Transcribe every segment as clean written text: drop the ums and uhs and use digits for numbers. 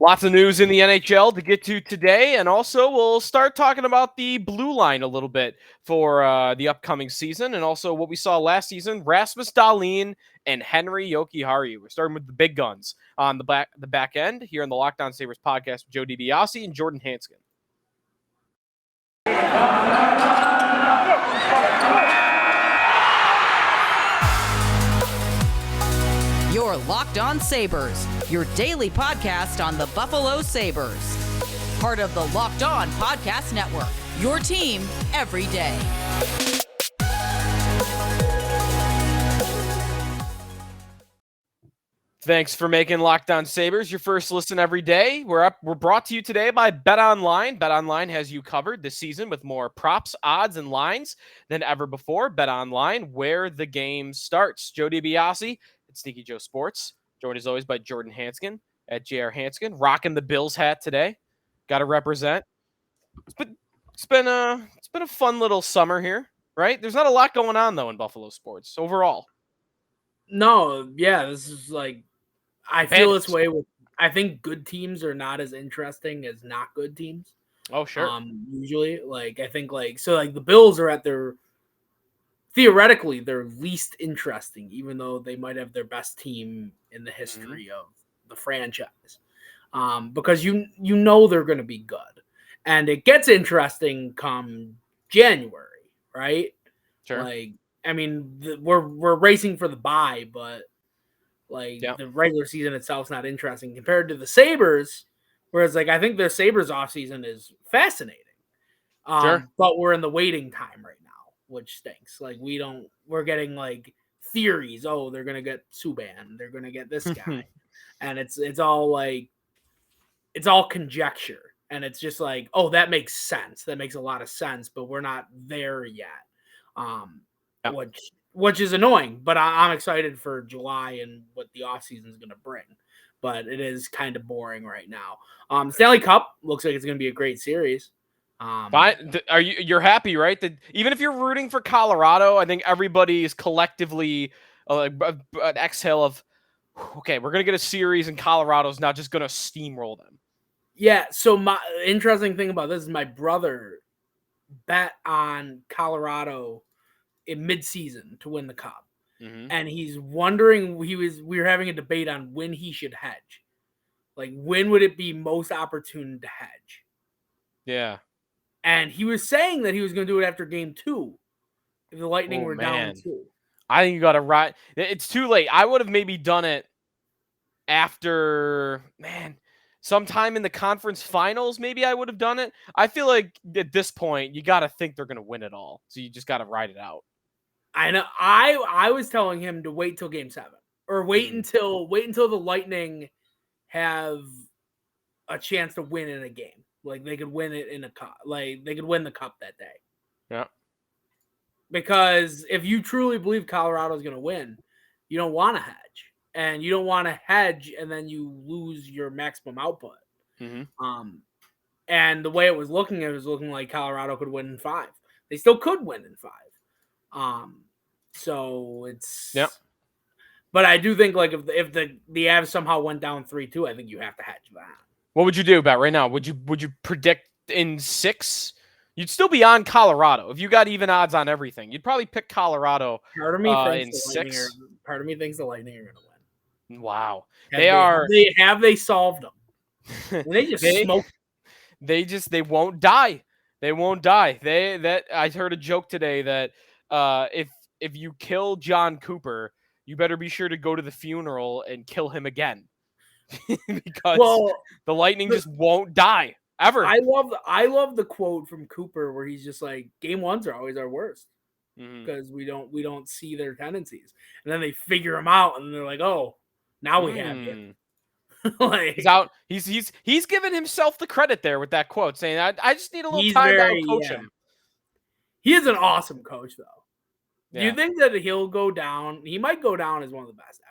Lots of news in the NHL to get to today, and also we'll start talking about the blue line a little bit for the upcoming season, and also what we saw last season: Rasmus Dahlin and Henri Jokiharju. We're starting with the big guns on the back end here on the Locked On Sabres podcast with Joe DiBiase and Jordan Hanskin. Your Locked On Sabres, your daily podcast on the Buffalo Sabres. Part of the Locked On Podcast Network, your team every day. Thanks for making Locked On Sabres your first listen every day. We're brought to you today by BetOnline. BetOnline has you covered this season with more props, odds, and lines than ever before. BetOnline, where the game starts. Joe DiBiase at Sneaky Joe Sports, joined as always by Jordan Hanskin at JR Hanskin, rocking the Bills hat today. Got to represent. It's been a fun little summer here, right? There's not a lot going on though in Buffalo sports overall. No, yeah, this is like, I feel this way with, I think good teams are not as interesting as not good teams. Oh, sure. Usually, like, I think, like, so, like, the Bills are at their, theoretically, their least interesting, even though they might have their best team in the history of the franchise. Because you know they're going to be good. And it gets interesting come January, right? Sure. Like, I mean, we're racing for the bye, but like the regular season itself is not interesting compared to the Sabres. Whereas, like, I think their Sabres offseason is fascinating. Sure. But we're in the waiting time right now, which stinks. Like, we're getting like theories. Oh, they're gonna get Subban. They're gonna get this guy, and it's all like, it's all conjecture. And it's just like, oh, that makes sense. That makes a lot of sense, but we're not there yet. Which is annoying, but I'm excited for July and what the offseason is going to bring. But it is kind of boring right now. Stanley Cup looks like it's going to be a great series. You're happy, right? That even if you're rooting for Colorado, I think everybody is collectively an exhale of, okay, we're going to get a series and Colorado's not just going to steamroll them. Yeah, so my interesting thing about this is my brother bet on Colorado in mid-season to win the Cup. And he's wondering, we were having a debate on when he should hedge. Like, when would it be most opportune to hedge? Yeah. And he was saying that he was going to do it after game 2 if the Lightning were down 2. I think you got to ride. It's too late. I would have maybe done it after, sometime in the conference finals, maybe I would have done it. I feel like at this point, you got to think they're going to win it all. So you just got to ride it out. I know. I was telling him to wait till game 7 or wait until the Lightning have a chance to win in a game. Like, they could win it in a cup. Like, they could win the Cup that day. Yeah. Because if you truly believe Colorado's going to win, you don't want to hedge. And you don't want to hedge and then you lose your maximum output. And the way it was looking like Colorado could win in 5. They still could win in 5. So it's But I do think, like, if the Avs somehow went down 3-2, I think you have to hedge that. What would you do about right now? Would you predict in 6? You'd still be on Colorado if you got even odds on everything. You'd probably pick Colorado. Part of me thinks in 6. Part of me thinks the Lightning are going to win. Wow, Have they solved them? They just smoke. They won't die. They won't die. I heard a joke today that if you kill John Cooper, you better be sure to go to the funeral and kill him again. Because the Lightning just won't die ever. I love the quote from Cooper where he's just like, game 1s are always our worst because we don't see their tendencies, and then they figure them out and they're like, oh, now we have him. Like, he's out. He's given himself the credit there with that quote, saying, I just need a little time to coach him. He is an awesome coach, though. Yeah. Do you think that he'll go down? He might go down as one of the best ever.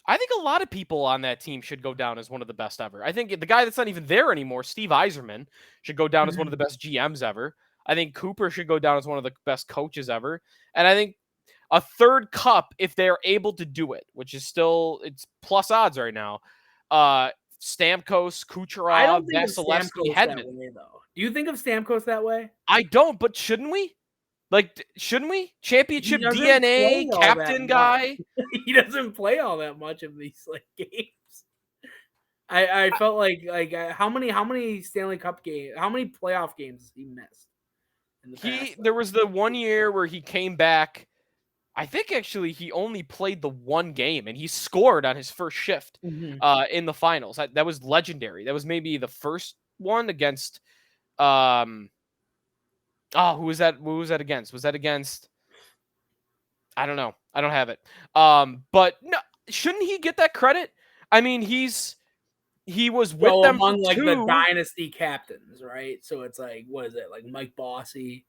I think a lot of people on that team should go down as one of the best ever. I think the guy that's not even there anymore, Steve Yzerman, should go down as one of the best GMs ever. I think Cooper should go down as one of the best coaches ever. And I think a third cup, if they're able to do it, which is still, it's plus odds right now, Stamkos, I Kucherov, don't think of Vasilevsky, Stamkos that Hedman. way, though. Do you think of Stamkos that way? I don't, but shouldn't we? Like, shouldn't we? He Championship doesn't DNA, play all that captain much. guy. He doesn't play all that much of these like games. I felt like how many Stanley Cup games, how many playoff games he missed in the past? There was the one year where he came back. I think actually he only played the one game and he scored on his first shift in the finals. That was legendary. That was maybe the first one against who was that? Who was that against? Was that against? I don't know. I don't have it. But no, shouldn't he get that credit? I mean, he was with them among for like two. the dynasty captains, right? So it's like, what is it? Like Mike Bossy,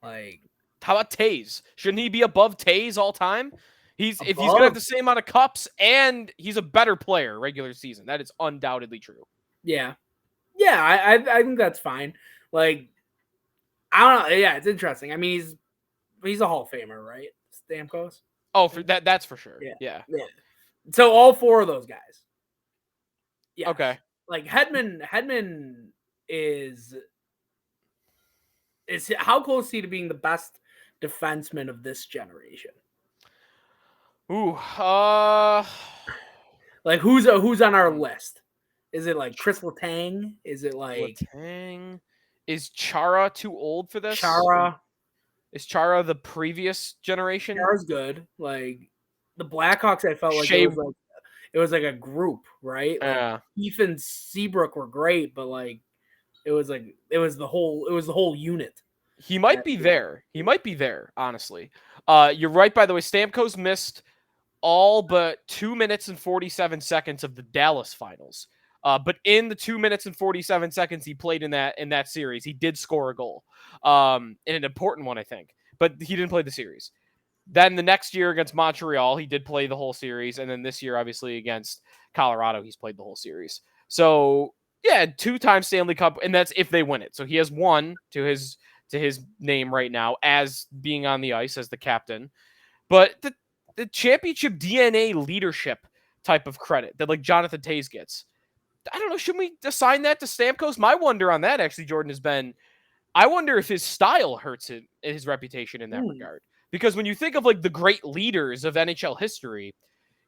like. How about Taze? Shouldn't he be above Taze all time? If he's gonna have the same amount of cups and he's a better player regular season. That is undoubtedly true. Yeah. I think that's fine. Like, I don't know. Yeah, it's interesting. I mean, he's a Hall of Famer, right? Stamkos. Oh, for that's for sure. Yeah. So all four of those guys. Yeah. Okay. Like Hedman is how close is he to being the best defenseman of this generation? Ooh. Like who's on our list? Is it like Chris Letang? Is it like Letang? Is Chara too old for this? Chara? Is Chara the previous generation? Chara's good. Like the Blackhawks, I felt like it was like a group, right? Like Keith and Seabrook were great, but like it was the whole unit. He might be there. He might be there, honestly. You're right, by the way. Stamkos missed all but 2 minutes and 47 seconds of the Dallas finals. But in the 2 minutes and 47 seconds he played in that series, he did score a goal. In an important one, I think. But he didn't play the series. Then the next year against Montreal, he did play the whole series. And then this year, obviously, against Colorado, he's played the whole series. So, yeah, 2-time Stanley Cup, and that's if they win it. So he has one to his name right now as being on the ice as the captain. But the championship DNA leadership type of credit that like Jonathan Taze gets, I don't know, should we assign that to Stamkos? My wonder on that actually, Jordan, has been, I wonder if his style hurts his reputation in that regard. Because when you think of like the great leaders of NHL history,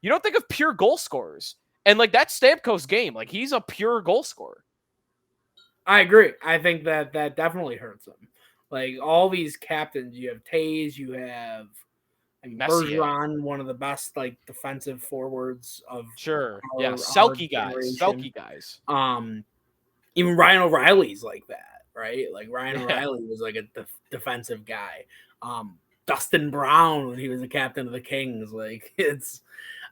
you don't think of pure goal scorers. And like that's Stamkos' game. Like he's a pure goal scorer. I agree. I think that definitely hurts him. Like all these captains, you have Taze, you have Bergeron, one of the best like defensive forwards of Selke guys. Even Ryan O'Reilly's like that, right? Like Ryan O'Reilly was like a defensive guy. Dustin Brown when he was the captain of the Kings, like it's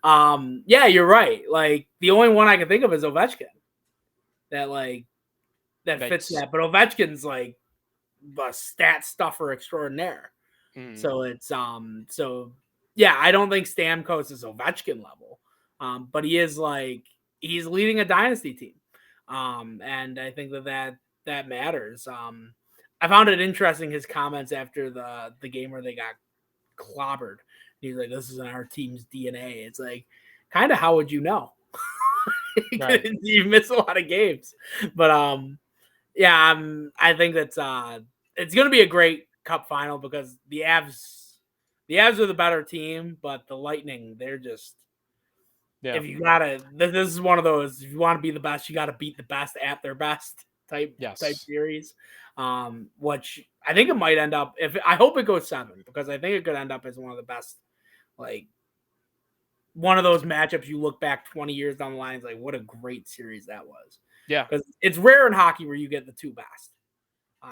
you're right. Like the only one I can think of is Ovechkin. That fits that, but Ovechkin's like a stat stuffer extraordinaire. So it's I don't think Stamkos is Ovechkin level, but he is like he's leading a dynasty team, and I think that matters. I found it interesting his comments after the game where they got clobbered. He's like, "This is in our team's DNA." It's like, kind of how would you know? Right. You miss a lot of games, but I think that's it's going to be a great Cup final because the Avs are the better team, but the Lightning, they're just if you gotta. This is one of those. If you want to be the best, you got to beat the best at their best type series. Which I think it might end up. I hope it goes 7 because I think it could end up as one of the best. Like one of those matchups you look back 20 years down the line, it's like what a great series that was. Yeah, because it's rare in hockey where you get the two best.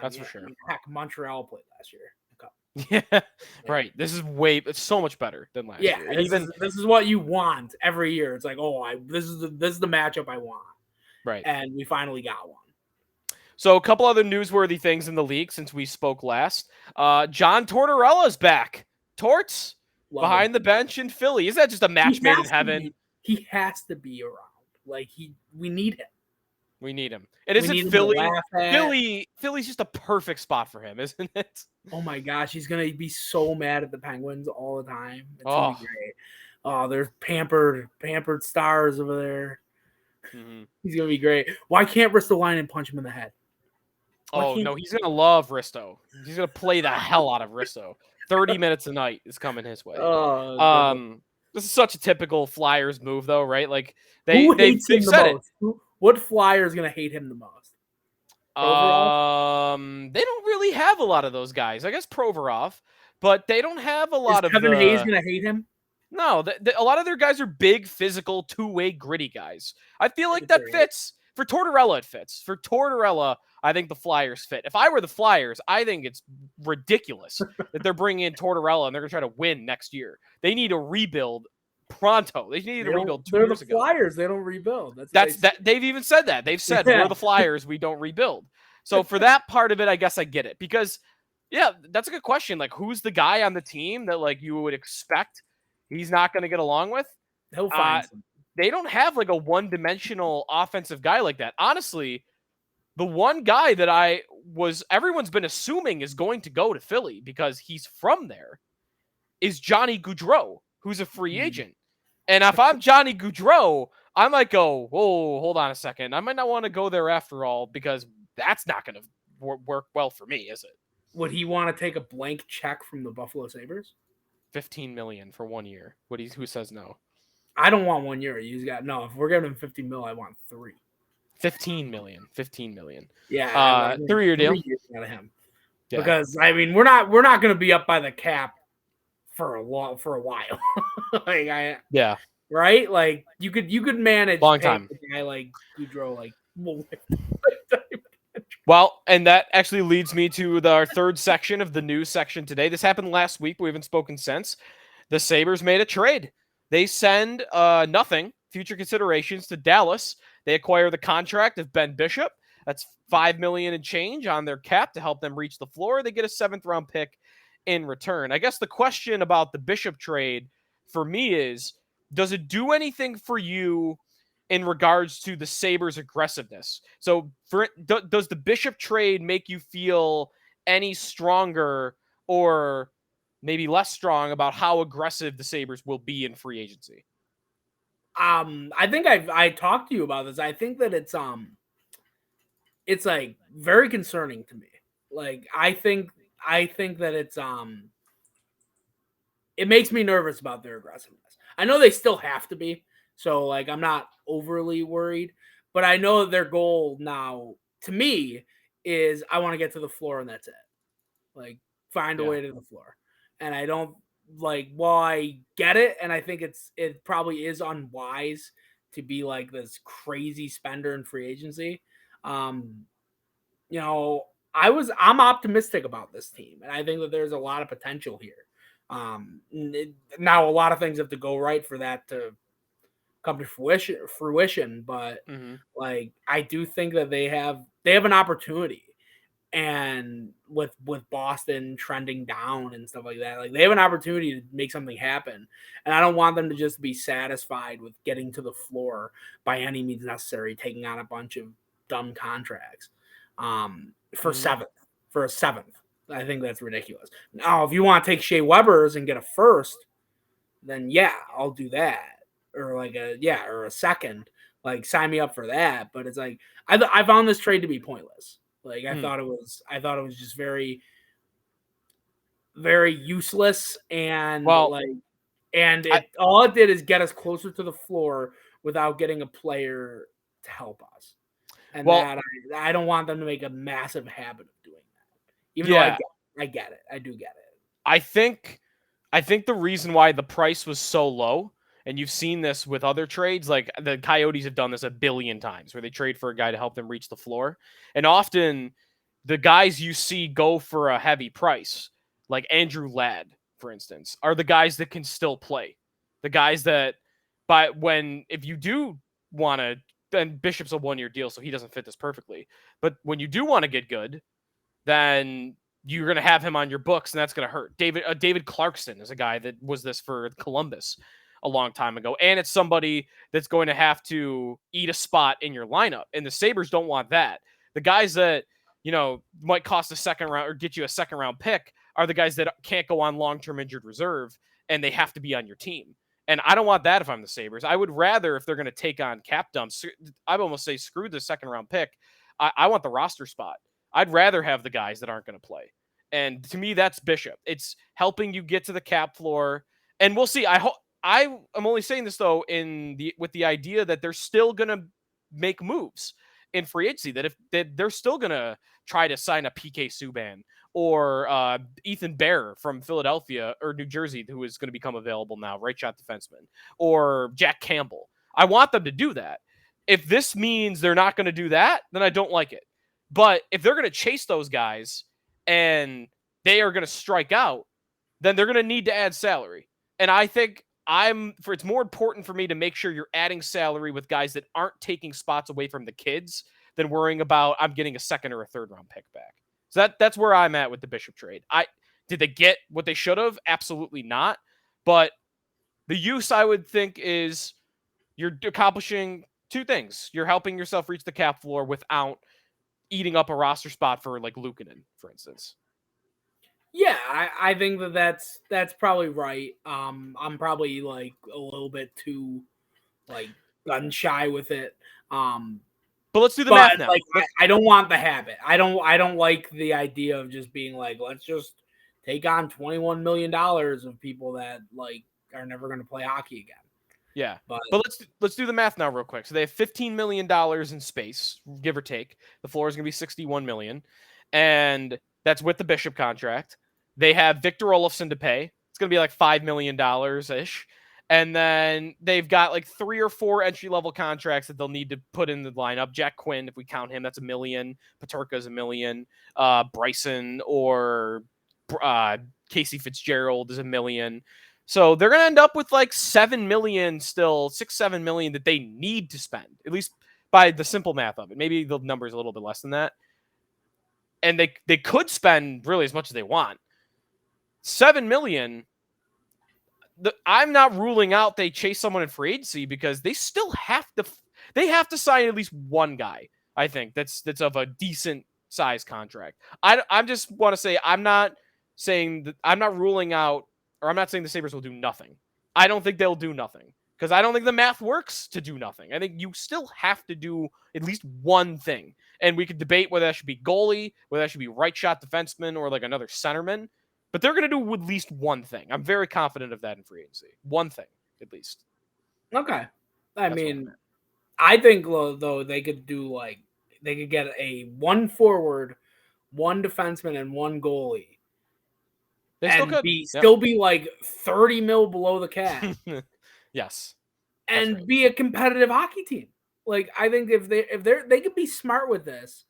That's for sure. Heck, Montreal played last year. Yeah, right. This is it's so much better than last year. And this is what you want every year. It's like, this is the matchup I want. Right. And we finally got one. So a couple other newsworthy things in the league since we spoke last. John Tortorella's back. Torts behind the bench in Philly. Is that just a match made in heaven? He has to be around. Like we need him. We need him. And isn't Philly? Philly's just a perfect spot for him, isn't it? Oh my gosh, he's gonna be so mad at the Penguins all the time. It's gonna be great. Oh, there's pampered stars over there. Mm-hmm. He's gonna be great. Why can't Ristolainen punch him in the head? Oh no, he's gonna love Risto. He's gonna play the hell out of Risto. 30 minutes a night is coming his way. This is such a typical Flyers move, though, right? Like who hates him the said most? What Flyer is gonna hate him the most? Provorov? They don't really have a lot of those guys. I guess Provorov, but they don't have a lot of Kevin Hayes gonna hate him? No, a lot of their guys are big, physical, two-way, gritty guys. I feel like that fits. For Tortorella, it fits. For Tortorella, I think the Flyers fit. If I were the Flyers, I think it's ridiculous that they're bringing in Tortorella and they're going to try to win next year. They need a rebuild pronto. They need to rebuild 2 years ago. They're the Flyers. They don't rebuild. They've even said that. They've said, we're the Flyers. We don't rebuild. So for that part of it, I guess I get it. Because, yeah, that's a good question. Like, who's the guy on the team that, like, you would expect he's not going to get along with? He'll find some. They don't have like a one-dimensional offensive guy like that. Honestly, the one guy that everyone's been assuming is going to go to Philly because he's from there is Johnny Goudreau, who's a free agent. And if I'm Johnny Goudreau, I might go, oh, hold on a second. I might not want to go there after all because that's not going to work well for me, is it? Would he want to take a blank check from the Buffalo Sabres? $15 million for 1 year. Who says no? I don't want 1 year. He's got no. If we're giving him $50 million, I want 3. 15 million. 15 million. Yeah, 3-year deal. 3 years out of him. Yeah. Because I mean, we're not going to be up by the cap for a while. Yeah. Right. Like you could manage long time a guy like Goudreau like. Well, and that actually leads me to our third section of the news section today. This happened last week. We haven't spoken since. The Sabres made a trade. They send nothing, future considerations, to Dallas. They acquire the contract of Ben Bishop. That's $5 million and change on their cap to help them reach the floor. They get a 7th-round pick in return. I guess the question about the Bishop trade for me is, does it do anything for you in regards to the Sabres' aggressiveness? So does the Bishop trade make you feel any stronger or maybe less strong about how aggressive the Sabres will be in free agency? I think I talked to you about this. I think that it's like very concerning to me. Like I think that it's it makes me nervous about their aggressiveness. I know they still have to be, so like I'm not overly worried, but I know that their goal now to me is I want to get to the floor and that's it. Like find a way to the floor. And I don't I get it. And I think it probably is unwise to be like this crazy spender in free agency. I'm optimistic about this team. And I think that there's a lot of potential here. Now a lot of things have to go right for that to come to fruition. But I do think that they have an opportunity. And with Boston trending down and stuff like that, like they have an opportunity to make something happen. And I don't want them to just be satisfied with getting to the floor by any means necessary, taking on a bunch of dumb contracts for a seventh. I think that's ridiculous. Now, if you want to take Shea Weber's and get a first, then yeah, I'll do that. Or or a second. Like sign me up for that. But it's like I found this trade to be pointless. Like I thought it was just very, very useless and all it did is get us closer to the floor without getting a player to help us. And I don't want them to make a massive habit of doing that. Even though I get it. I do get it. I think the reason why the price was so low, and you've seen this with other trades, like the Coyotes have done this a billion times where they trade for a guy to help them reach the floor. And often the guys you see go for a heavy price, like Andrew Ladd, for instance, are the guys that can still play. The guys that, if you do want to, then Bishop's a 1-year deal, so he doesn't fit this perfectly. But when you do want to get good, then you're going to have him on your books, and that's going to hurt. David Clarkson is a guy that was this for Columbus a long time ago. And it's somebody that's going to have to eat a spot in your lineup. And the Sabres don't want that. The guys that, might cost a second round or get you a second round pick are the guys that can't go on long-term injured reserve and they have to be on your team. And I don't want that if I'm the Sabres. I would rather, if they're going to take on cap dumps, I'd almost say screw the second round pick. I want the roster spot. I'd rather have the guys that aren't going to play. And to me, that's Bishop. It's helping you get to the cap floor. And we'll see. I am only saying this though with the idea that they're still going to make moves in free agency. That if they're still going to try to sign a PK Subban or Ethan Bear from Philadelphia or New Jersey, who is going to become available now, right shot defenseman, or Jack Campbell. I want them to do that. If this means they're not going to do that, then I don't like it. But if they're going to chase those guys and they are going to strike out, then they're going to need to add salary. And I think it's more important for me to make sure you're adding salary with guys that aren't taking spots away from the kids than worrying about I'm getting a second or a third round pick back. So that's where I'm at with the Bishop trade. Did they get what they should have? Absolutely not. But the use, I would think, is you're accomplishing two things. You're helping yourself reach the cap floor without eating up a roster spot for like Luukkonen, for instance. Yeah, I think that's probably right. I'm probably like a little bit too like gun shy with it. But let's do the math now. Like, I don't want the habit. I don't like the idea of just being like, let's just take on $21 million of people that like are never going to play hockey again. Yeah, but let's do the math now real quick. So they have $15 million in space, give or take. The floor is going to be $61 million, and that's with the Bishop contract. They have Victor Olofsson to pay. It's going to be like $5 million ish. And then they've got like 3 or 4 entry-level contracts that they'll need to put in the lineup. Jack Quinn, if we count him, that's $1 million. Peterka's $1 million. Bryson or Casey Fitzgerald is $1 million. So they're going to end up with like $7 million still, $6-7 million that they need to spend, at least by the simple math of it. Maybe the number is a little bit less than that. And they could spend really as much as they want. $7 million. I'm not ruling out they chase someone in free agency because they still have to sign at least one guy. I think that's of a decent size contract. I just want to say I'm not ruling out, or I'm not saying the Sabres will do nothing. I don't think they'll do nothing because I don't think the math works to do nothing. I think you still have to do at least one thing, and we could debate whether that should be goalie, whether that should be right shot defenseman, or like another centerman. But they're going to do at least one thing. I'm very confident of that in free agency. One thing, at least. Okay. I mean, I think, though, they could get a 1 forward, 1 defenseman, and 1 goalie. They still be like 30 mil below the cap. Yes. And right. Be a competitive hockey team. Like, I think if they could be smart with this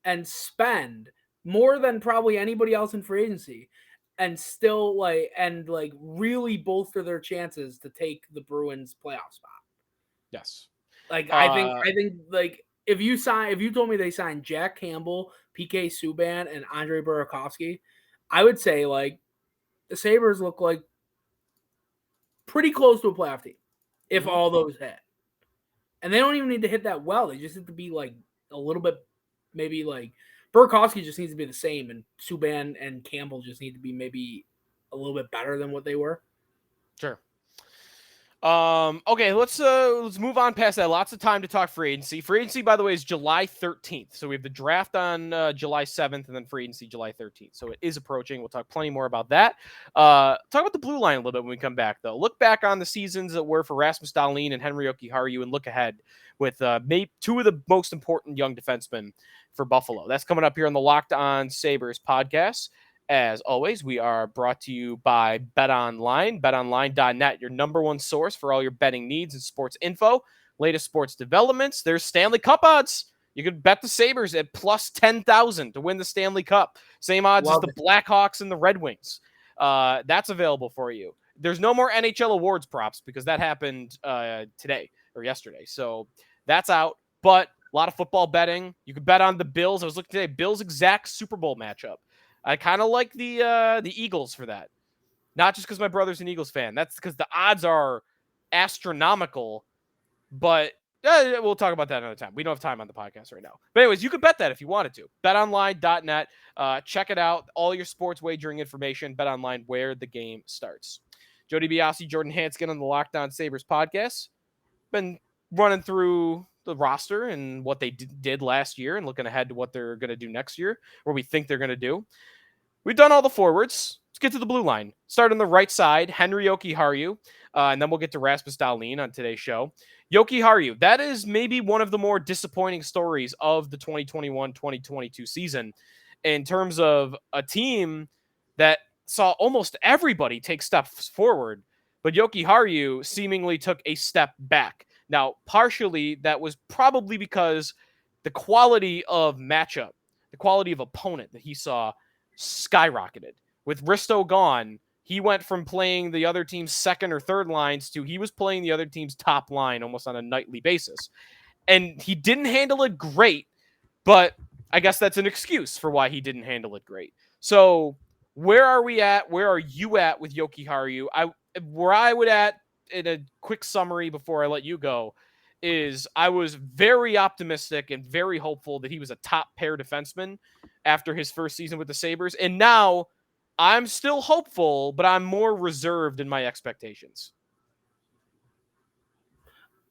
and spend more than probably anybody else in free agency, and still really bolster their chances to take the Bruins playoff spot. Yes. Like I think like if you told me they signed Jack Campbell, PK Subban, and Andre Burakovsky, I would say like the Sabres look like pretty close to a playoff team if all those hit. And they don't even need to hit that well. They just have to be like a little bit, maybe like Burakovsky just needs to be the same, and Subban and Campbell just need to be maybe a little bit better than what they were. Sure. Okay, let's move on past that. Lots of time to talk free agency. Free agency, by the way, is July 13th. So we have the draft on July 7th, and then free agency July 13th. So it is approaching. We'll talk plenty more about that. Talk about the blue line a little bit when we come back, though. Look back on the seasons that were for Rasmus Dahlin and Henri Jokiharju, and look ahead with maybe 2 of the most important young defensemen for Buffalo. That's coming up here on the Locked On Sabres podcast. As always, we are brought to you by BetOnline, betonline.net, your number one source for all your betting needs and sports info, latest sports developments. There's Stanley Cup odds. You could bet the Sabres at plus 10,000 to win the Stanley Cup. Same odds as the Blackhawks and the Red Wings. That's available for you. There's no more NHL Awards props because that happened today or yesterday. So that's out. But a lot of football betting. You could bet on the Bills. I was looking today. Bills exact Super Bowl matchup. I kind of like the Eagles for that. Not just because my brother's an Eagles fan. That's because the odds are astronomical. But we'll talk about that another time. We don't have time on the podcast right now. But anyways, you could bet that if you wanted to. BetOnline.net. Check it out. All your sports wagering information. BetOnline, where the game starts. Jody Biasi, Jordan Hanskin on the Locked On Sabres podcast. Been running through the roster and what they did last year and looking ahead to what they're going to do next year, or we think they're going to do. We've done all the forwards. Let's get to the blue line. Start on the right side, Henri Jokiharju, and then we'll get to Rasmus Dahlin on today's show. Jokiharju, that is maybe one of the more disappointing stories of the 2021-2022 season in terms of a team that saw almost everybody take steps forward, but Jokiharju seemingly took a step back. Now, partially that was probably because the quality of matchup, the quality of opponent that he saw skyrocketed. With Risto gone, he went from playing the other team's second or third lines to he was playing the other team's top line almost on a nightly basis. And he didn't handle it great, but I guess that's an excuse for why he didn't handle it great. So where are we at? Where are you at with Jokiharju? Where I would at in a quick summary before I let you go is I was very optimistic and very hopeful that he was a top pair defenseman after his first season with the Sabres. And now I'm still hopeful, but I'm more reserved in my expectations.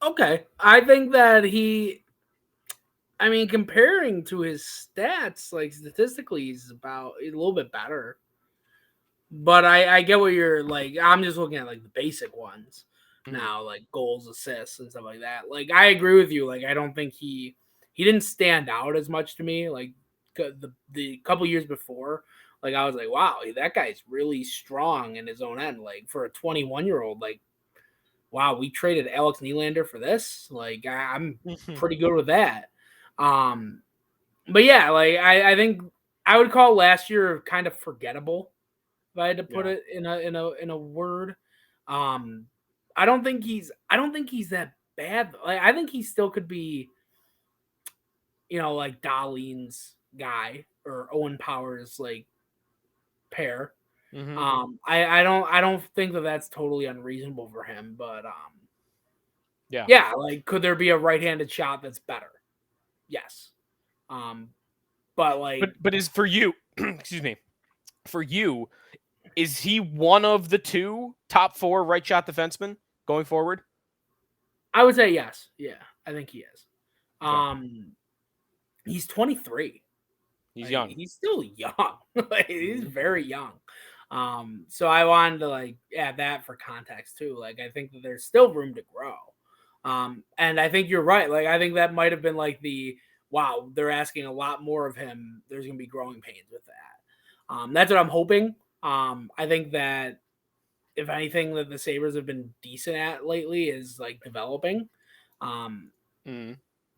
Okay. I think that comparing to his stats, like statistically, he's about a little bit better. But I get what you're like. I'm just looking at like the basic ones now, like goals, assists, and stuff like that. Like I agree with you. Like I don't think he didn't stand out as much to me. Like the couple years before, like I was like, wow, that guy's really strong in his own end. Like for a 21-year-old, like wow, we traded Alex Nylander for this. Like I'm pretty good with that. But yeah, like I think I would call last year kind of forgettable. If I had to put it in a word, I don't think he's that bad. Like I think he still could be, like Dahlin's guy or Owen Power's like pair. Mm-hmm. I don't think that that's totally unreasonable for him, but yeah, like could there be a right-handed shot that's better? Yes. But like, but is for you, excuse me, for you. Is he one of the two top four right shot defensemen going forward? I would say yes. Yeah, I think he is. Okay. He's 23. He's young. He's still young. He's very young. So I wanted to like add that for context too. Like I think that there's still room to grow. And I think you're right. Like I think that might have been like wow, they're asking a lot more of him. There's gonna be growing pains with that. That's what I'm hoping. I think that if anything that the Sabres have been decent at lately is like developing.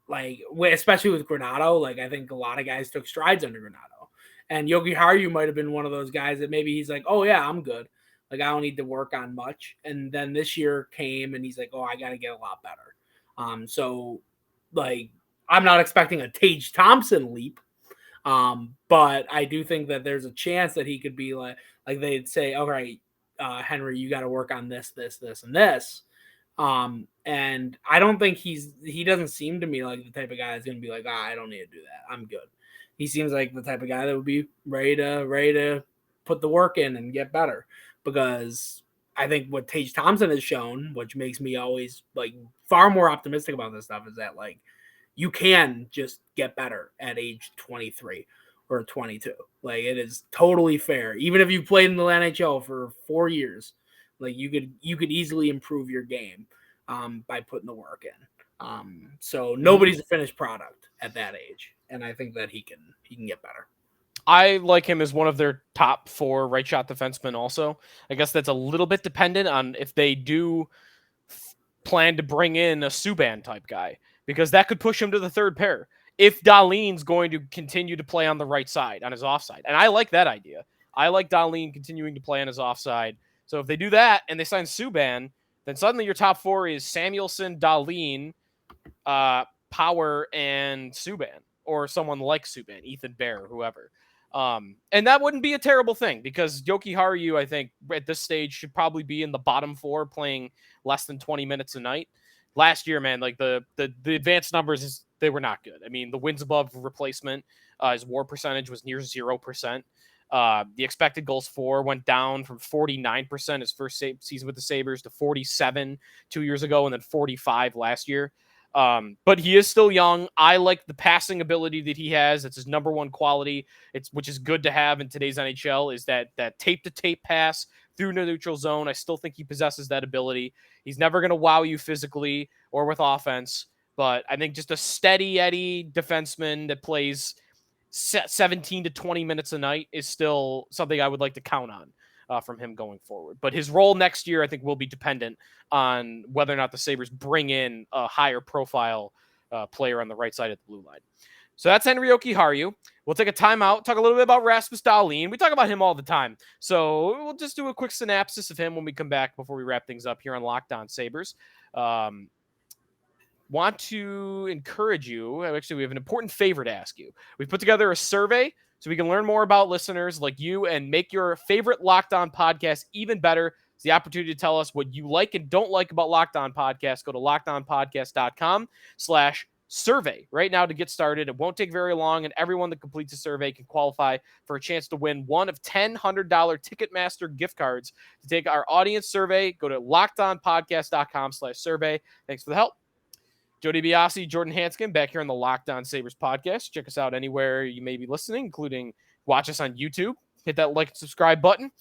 Like especially with Granato, like I think a lot of guys took strides under Granato. And Jokiharju might have been one of those guys that maybe he's like, oh yeah, I'm good. Like I don't need to work on much. And then this year came and he's like, oh, I got to get a lot better. So like I'm not expecting a Tage Thompson leap. But I do think that there's a chance that he could be like they'd say, all right, Henri, you got to work on this, and this. And I don't think he doesn't seem to me like the type of guy that's going to be like, I don't need to do that. I'm good. He seems like the type of guy that would be ready to put the work in and get better, because I think what Tage Thompson has shown, which makes me always like far more optimistic about this stuff, is that like you can just get better at age 23 or 22. Like it is totally fair. Even if you played in the NHL for 4 years, like you could easily improve your game by putting the work in. So nobody's a finished product at that age, and I think that he can get better. I like him as one of their top four right shot defensemen also. I guess that's a little bit dependent on if they do plan to bring in a Subban type guy, because that could push him to the third pair if Dahlin's going to continue to play on the right side, on his offside. And I like that idea. I like Dahlin continuing to play on his offside. So if they do that and they sign Subban, then suddenly your top four is Samuelsson, Dahlin, Power, and Subban, or someone like Subban, Ethan Bear, whoever. And that wouldn't be a terrible thing, because Jokiharju, I think, at this stage should probably be in the bottom four, playing less than 20 minutes a night. Last year, man, like the advanced numbers, they were not good. I mean, the wins above replacement, his WAR percentage was near 0%. The expected goals for went down from 49% his first season with the Sabres to 47 2 years ago, and then 45 last year. But he is still young. I like the passing ability that he has. It's his number one quality. Which is good to have in today's NHL, is that tape to tape pass through the neutral zone. I still think he possesses that ability. He's never going to wow you physically or with offense, but I think just a steady Eddie defenseman that plays 17 to 20 minutes a night is still something I would like to count on from him going forward. But his role next year, I think, will be dependent on whether or not the Sabres bring in a higher profile player on the right side of the blue line. So that's Nhl Awards. We'll take a timeout, talk a little bit about Rasmus Dahlin. We talk about him all the time. So we'll just do a quick synopsis of him when we come back before we wrap things up here on Locked On Sabres. Want to encourage you. Actually, we have an important favor to ask you. We put together a survey so we can learn more about listeners like you and make your favorite Locked On podcast even better. It's the opportunity to tell us what you like and don't like about Locked On Podcast. Go to lockedonpodcast.com/survey right now to get started. It won't take very long, and everyone that completes the survey can qualify for a chance to win one of 10 $100 Ticketmaster gift cards. To take our audience survey, go to lockedonpodcast.com/survey. Thanks for the help. Jody Biasi, Jordan Hanskin, back here on the Locked On Sabres podcast. Check us out anywhere you may be listening, including watch us on YouTube. Hit that like and subscribe button.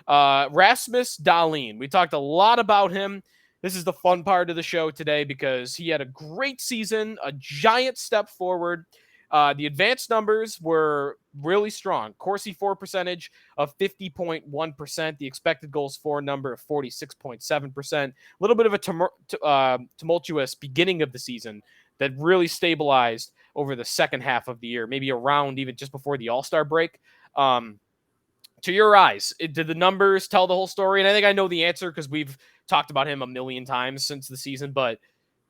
Rasmus Dahlin. We talked a lot about him. This is the fun part of the show today because he had a great season, a giant step forward. The advanced numbers were really strong. Corsi for percentage of 50.1%. The expected goals for number of 46.7%. A little bit of a tumultuous beginning of the season that really stabilized over the second half of the year, maybe around even just before the All-Star break. To your eyes, did the numbers tell the whole story? And I think I know the answer because we've talked about him a million times since the season, but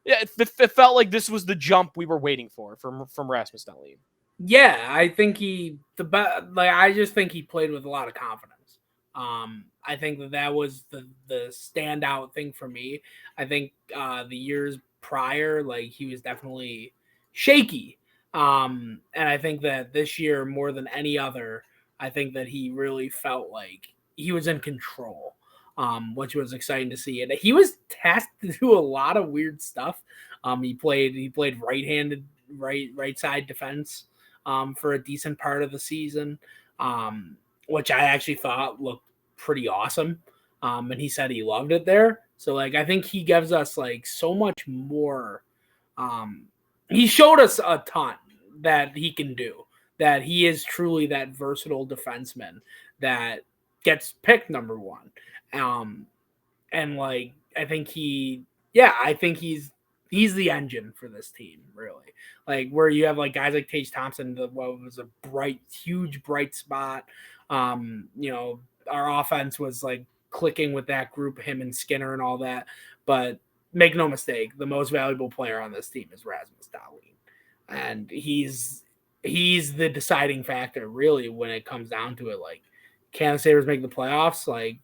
yeah, it felt like this was the jump we were waiting for from Rasmus Dahlin. Yeah, I think I just think he played with a lot of confidence. I think that was the standout thing for me. I think the years prior, like he was definitely shaky. And I think that this year, more than any other, I think that he really felt like he was in control. Which was exciting to see. And he was tasked to do a lot of weird stuff. He played right-handed, right side defense for a decent part of the season, which I actually thought looked pretty awesome. And he said he loved it there. So like I think he gives us like so much more. He showed us a ton that he can do. That he is truly that versatile defenseman that gets picked number one. And like, I think he's the engine for this team, really. Like where you have like guys like Tage Thompson, what was a huge bright spot. Our offense was like clicking with that group, him and Skinner and all that. But make no mistake, the most valuable player on this team is Rasmus Dahlin. And he's the deciding factor, really, when it comes down to it. Like, can the Sabres make the playoffs? Like,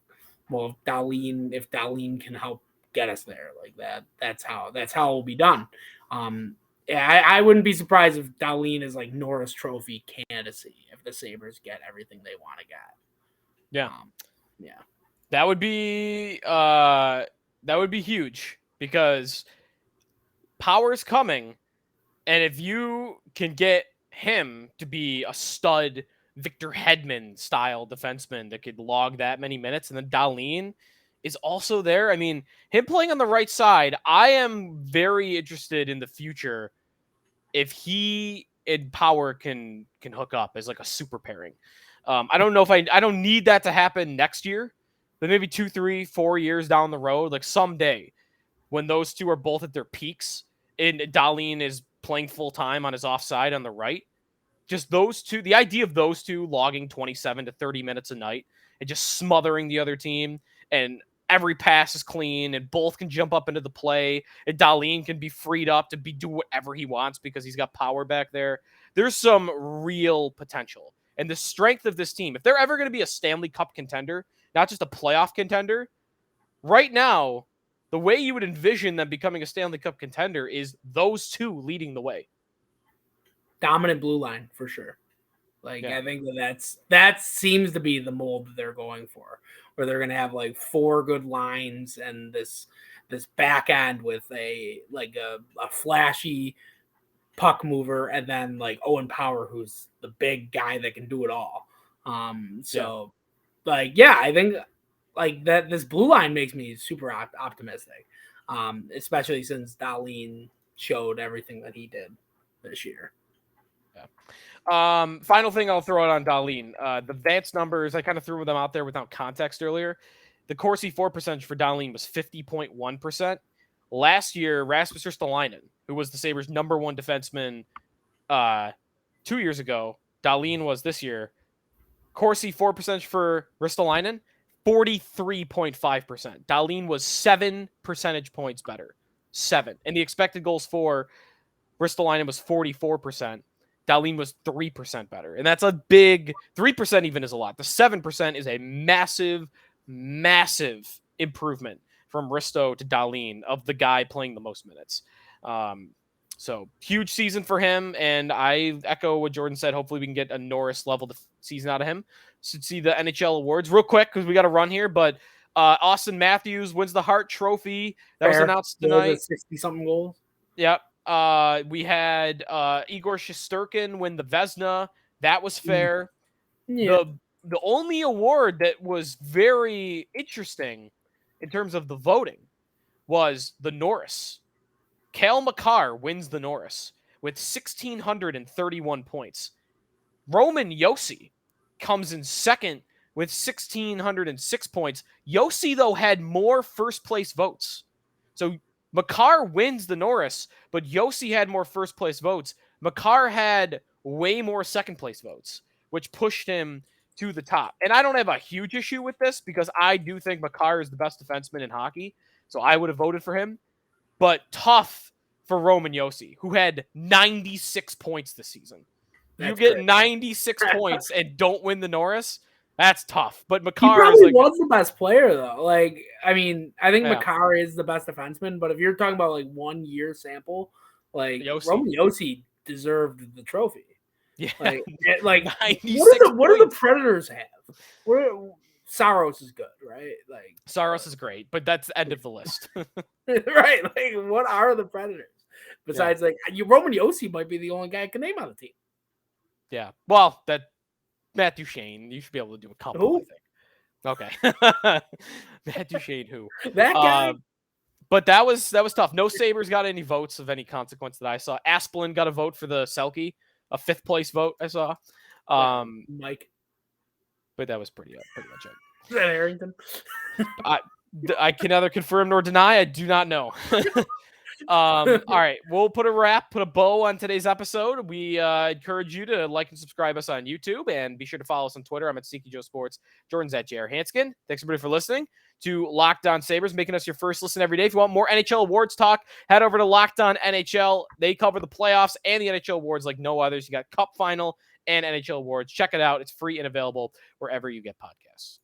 well, if Dahlin can help get us there, like that's how it will be done. I wouldn't be surprised if Dahlin is like Norris Trophy candidacy if the Sabres get everything they want to get. Yeah, yeah, that would be huge because power's coming, and if you can get him to be a stud Victor Hedman style defenseman that could log that many minutes, and then Dahlin is also there. I mean, him playing on the right side, I am very interested in the future if he and Power can hook up as like a super pairing. I don't know if I don't need that to happen next year, but maybe 2, 3, 4 years down the road, like someday when those two are both at their peaks and Dahlin is playing full time on his offside on the right. Just those two, the idea of those two logging 27 to 30 minutes a night and just smothering the other team, and every pass is clean and both can jump up into the play and Dahlin can be freed up to do whatever he wants because he's got power back there. There's some real potential. And the strength of this team, if they're ever going to be a Stanley Cup contender, not just a playoff contender, right now, the way you would envision them becoming a Stanley Cup contender is those two leading the way. Dominant blue line for sure. Like, Yeah. I think that seems to be the mold that they're going for, where they're gonna have like 4 good lines and this back end with a flashy puck mover, and then like Owen Power, who's the big guy that can do it all. So like, yeah, I think like that this blue line makes me super optimistic, especially since Dahlin showed everything that he did this year. Final thing I'll throw out on Dahlin. The advanced numbers, I kind of threw them out there without context earlier. The Corsi 4 percentage for Dahlin was 50.1%. Last year, Rasmus Dahlin, who was the Sabres' number 1 defenseman 2 years ago, Dahlin was this year. Corsi 4 percentage for Ristolainen, 43.5%. Dahlin was 7 percentage points better. 7. And the expected goals for Ristolainen was 44%. Dahlin was 3% better. And that's a big 3% even is a lot. The 7% is a massive, massive improvement from Risto to Dahlin of the guy playing the most minutes. So huge season for him. And I echo what Jordan said. Hopefully we can get a Norris level season out of him. Should see the NHL awards real quick because we got to run here. But Austin Matthews wins the Hart Trophy. That was announced tonight. 60-something goals. Yep. We had Igor Shesterkin win the Vezina. That was fair. Yeah. The only award that was very interesting in terms of the voting was the Norris. Cale Makar wins the Norris with 1,631 points. Roman Josi comes in second with 1,606 points. Josi, though, had more first-place votes. So Makar wins the Norris, but Josi had more first-place votes. Makar had way more second-place votes, which pushed him to the top. And I don't have a huge issue with this because I do think Makar is the best defenseman in hockey, so I would have voted for him. But tough for Roman Josi, who had 96 points this season. You get 96 points and don't win the Norris, that's tough. But Makar he probably is was the best player, though. Like, I mean, I think Yeah. Makar is the best defenseman, but if you're talking about like 1 year sample, like Josi. Roman Josi deserved the trophy. Yeah, Like 96 what do the Predators have? Saros is good, right? Like Saros is great, but that's the end of the list. right? Like, what are the Predators besides like Roman Josi might be the only guy I can name on the team. Yeah, well, that Matt Duchene, you should be able to do a couple. Who? I think. Okay, Matt Duchene, who that guy? But that was tough. No Sabres got any votes of any consequence that I saw. Asplund got a vote for the Selke, a 5th place vote I saw. Mike. But that was pretty much it. Is that Harrington? I can neither confirm nor deny. I do not know. All right, we'll put a bow on today's episode. We encourage you to like and subscribe us on YouTube, and be sure to follow us on Twitter. I'm at Sneaky Joe Sports. Jordan's at JR Hanskin. Thanks everybody for listening to Locked On Sabres, making us your first listen every day. If you want more NHL awards talk, head over to Locked On NHL. They cover the playoffs and the NHL awards like no others. You got Cup Final and NHL awards. Check it out. It's free and available wherever you get podcasts.